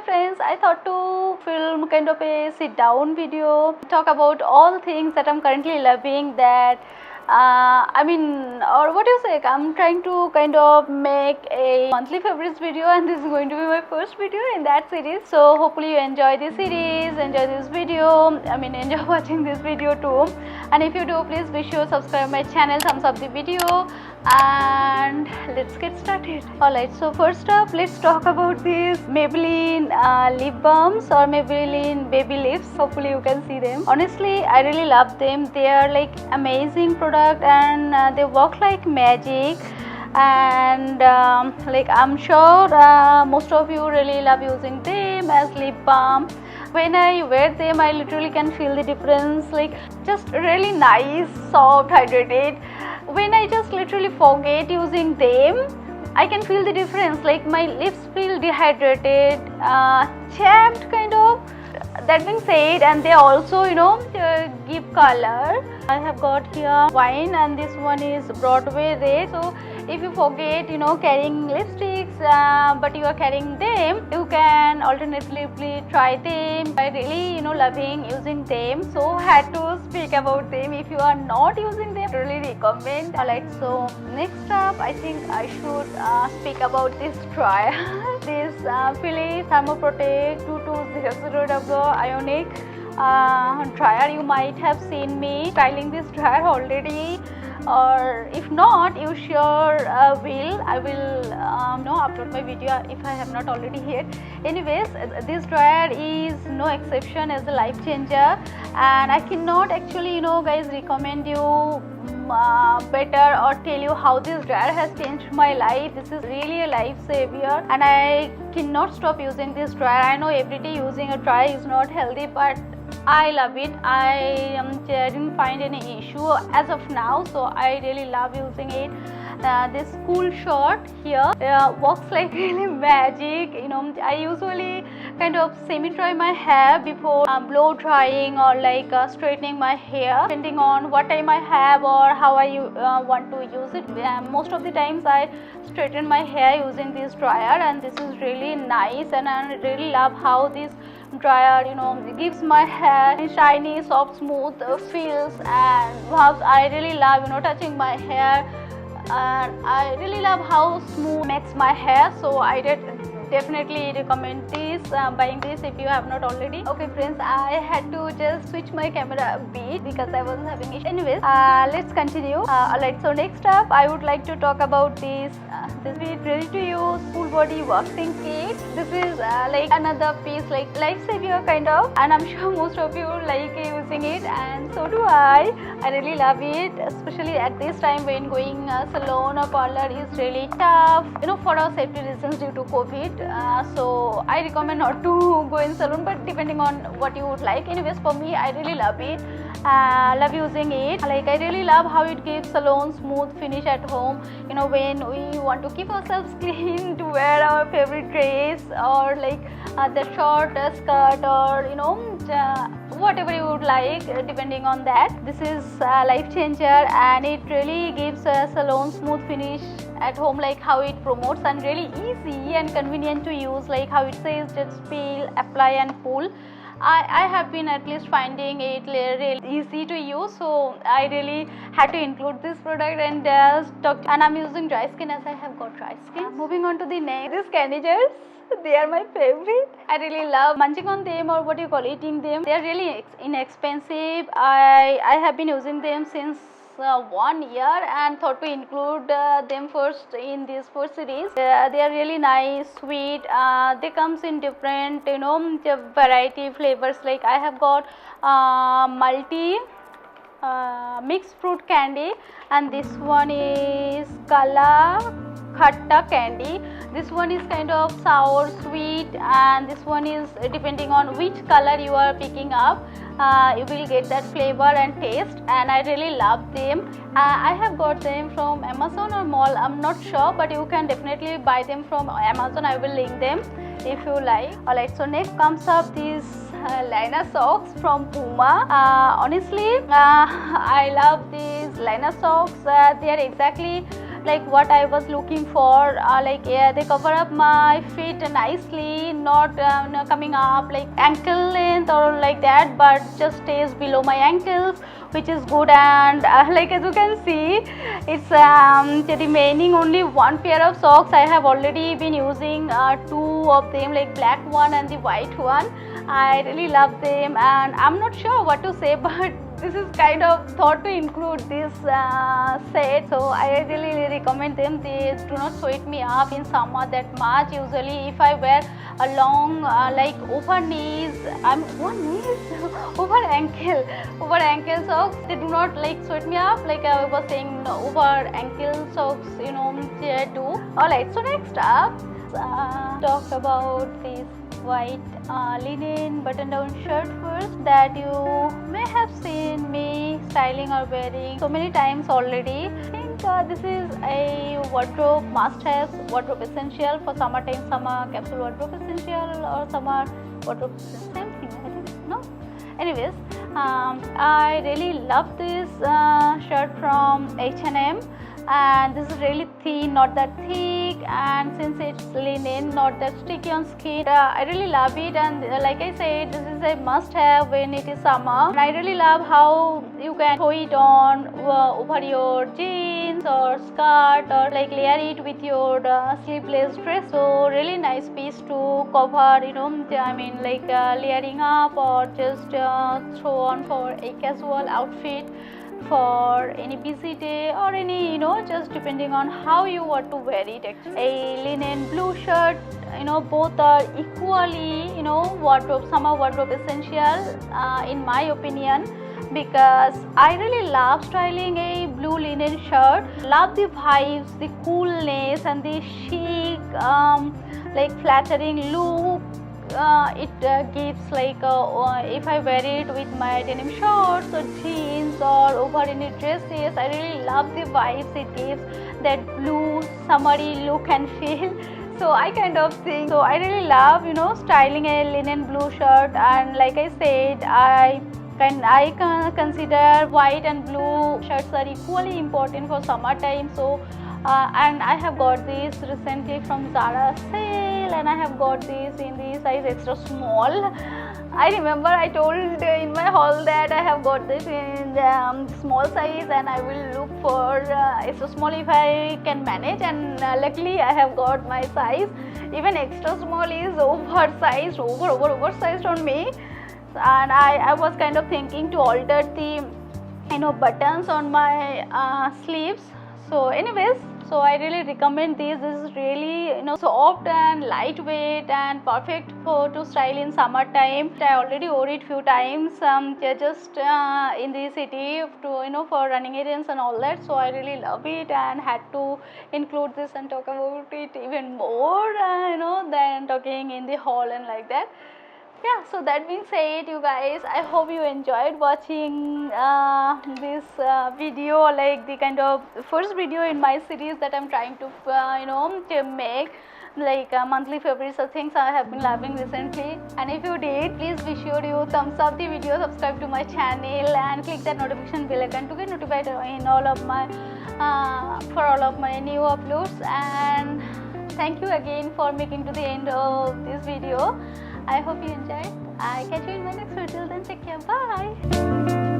friends, I thought to film kind of a sit down video, talk about all things that I'm currently loving, that or what do you say, I'm trying to kind of make a monthly favorites video, and this is going to be my first video in that series. So hopefully you enjoy this series, enjoy this video, enjoy watching this video too. And if you do, please be sure subscribe my channel, thumbs up the video, and let's get started. Alright, so first up, let's talk about these Maybelline lip balms or Maybelline baby lips. Hopefully you can see them. Honestly, I really love them. They are like amazing product, and they work like magic. And I'm sure most of you really love using them as lip balm. When I wear them, I literally can feel the difference, like just really nice, soft, hydrated. When I just literally forget using them, I can feel the difference, like my lips feel dehydrated, chapped kind of. That being said, and they also give color. I have got here wine, and this one is Broadway red. So if you forget carrying lipsticks, but you are carrying them, you can alternatively try them. I really loving using them, so had to speak about them. If you are not using them, I really recommend. Alright, so next up, I think I should speak about this dryer. This Philips Thermoprotect 2200W Ionic dryer. You might have seen me styling this dryer already, or if not, you sure will. I will upload my video if I have not already here. Anyways, this dryer is no exception as a life changer, and I cannot actually guys recommend you better or tell you how this dryer has changed my life. This is really a life savior, and I cannot stop using this dryer. I know everyday using a dryer is not healthy, but I love it. I didn't find any issue as of now, so I really love using it. This cool shot here works like really magic. I usually kind of semi-dry my hair before blow drying or like straightening my hair, depending on what time I have or how I want to use it. Most of the times I straighten my hair using this dryer, and this is really nice, and I really love how this dryer gives my hair shiny, soft, smooth feels, and wow, I really love touching my hair, and I really love how smooth makes my hair. So I definitely recommend this, buying this if you have not already. Okay friends, I had to just switch my camera a bit because I wasn't having it. Anyways, let's continue. Alright, so next up I would like to talk about this ready to use full body waxing kit. This is like another piece, like life savior kind of, and I'm sure most of you like using it, and so do I. I really love it, especially at this time when going salon or parlor is really tough, for our safety reasons due to COVID. So I recommend not to go in salon, but depending on what you would like. Anyways, for me, I really love it. Love using it. Like, I really love how it gives salon smooth finish at home. When we want to keep ourselves clean, to wear our favorite dress, or like the short skirt, or whatever you would like, depending on that. This is life changer, and it really gives a salon smooth finish at home, like how it promotes, and really easy and convenient to use, like how it says just peel, apply and pull. I have been at least finding it really easy to use, so I really had to include this product and talk. And I'm using dry skin, as I have got dry skin. Moving on to the next, these candy jars. They are my favorite. I really love munching on them, or what you call eating them. They are really inexpensive. I have been using them since 1 year, and thought to include them first in this first series. They are really nice, sweet. They comes in different variety flavors. Like I have got multi mixed fruit candy, and this one is Kala Khatta candy. This one is kind of sour, sweet, and this one is depending on which color you are picking up. You will get that flavor and taste, and I really love them. I have got them from Amazon or mall, I'm not sure, but you can definitely buy them from Amazon. I will link them if you like. Alright, so next comes up these liner socks from Puma. Honestly, I love these liner socks. They are exactly like what I was looking for. Like they cover up my feet nicely, not coming up like ankle length or like that, but just stays below my ankles, which is good. And like as you can see, it's remaining only one pair of socks. I have already been using two of them, like black one and the white one. I really love them, and I'm not sure what to say, but this is kind of thought to include this set, so I really recommend them. They do not sweat me up in summer that much. Usually if I wear a long like over knees, over ankle socks, they do not like sweat me up like I was saying. Over ankle socks, they do. Alright, so next up, talk about this white linen button down shirt first, that you may have seen me styling or wearing so many times already. I think this is a wardrobe must have, wardrobe essential for summertime, summer capsule wardrobe essential, or summer wardrobe, same thing, I don't know. Anyways, I really love this shirt from H&M, and this is really thin, not that thick, and since it's linen, not that sticky on skin, I really love it. And like I said, this is a must have when it is summer, and I really love how you can throw it on over your jeans or skirt, or like layer it with your sleeveless dress. So really nice piece to cover, I mean like layering up, or just throw on for a casual outfit for any busy day, or any just depending on how you want to wear it. Actually, a linen blue shirt, both are equally summer wardrobe essential in my opinion, because I really love styling a blue linen shirt. Love the vibes, the coolness, and the chic like flattering look it gives. Like if I wear it with my denim shorts or jeans or over any dresses, I really love the vibes it gives, that blue summery look and feel. So I kind of think, so I really love styling a linen blue shirt. And like I said, I consider white and blue shirts are equally important for summertime. So and I have got this recently from Zara sale, and I have got this in the size extra small. I remember I told in my haul that I have got this in the small size, and I will look for extra small if I can manage, and luckily I have got my size. Even extra small is oversized on me, and I was kind of thinking to alter the buttons on my sleeves. So anyways, so I really recommend this. This is really soft and lightweight and perfect to style in summertime. I already wore it few times just in the city to for running errands and all that. So I really love it, and had to include this and talk about it even more than talking in the haul and like that. Yeah, so that being said, you guys, I hope you enjoyed watching this video, like the kind of first video in my series that I'm trying to to make, like monthly favorites or things I have been loving recently. And if you did, please be sure you thumbs up the video, subscribe to my channel, and click that notification bell icon to get notified in all of my for all of my new uploads. And thank you again for making to the end of this video. I hope you enjoyed. I catch you in my next video. Till then, take care. Bye.